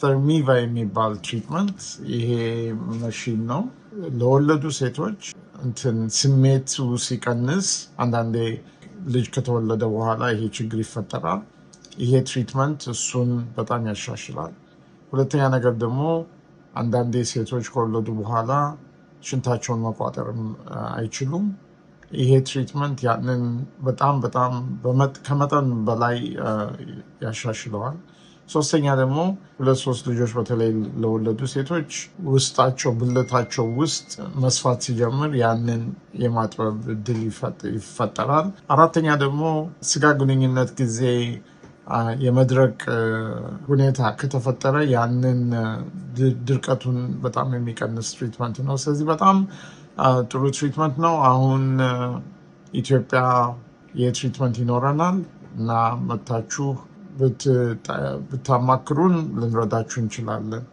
ስተርሚቫ የሚባል ትሪትመንት ይሄ መሽን ነው ለወለዱ ሴቶች እንትን ስሜቱ ሲቀንስ አንዳንዴ ልጅ ከተወለደ በኋላ ይሄ ችግር ይፈጠራል ይሄ ትሪትመንት እሱን በጣም ያሻሽላል ሁለተኛ ነገር ደግሞ አንዳንዴ ሴቶች ከወለዱ በኋላ ሽንታቸውን መቋጠር አይችሉም ይሄ ትሪትመንት ያንን በጣም ከመጠን በላይ ያሻሽለዋል ሶስተኛ ደግሞ ሁለት ሶስት ልጆች በተለይ ለወለዱ ሴቶች ውስጣቸው ብልታቸው ውስጥ መስፋት ሲጀምር ያንን የማጥበብ እድል ይፈጠራል አራተኛ ደግሞ ስጋ ግንኙነት ጊዜ የመድረቅ ሁኔታ ከተፈጠረ ያንን ድርቀቱን በጣም የሚቀንስ ትሪትመንት ነው ስለዚህ በጣም ጥሩ ትሪትመንት ነው አሁን ኢትዮጵያ የትሪትመንት ይኖረናል እና መታችሁ ብታማክሩን ልንረዳችሁ እንችላለን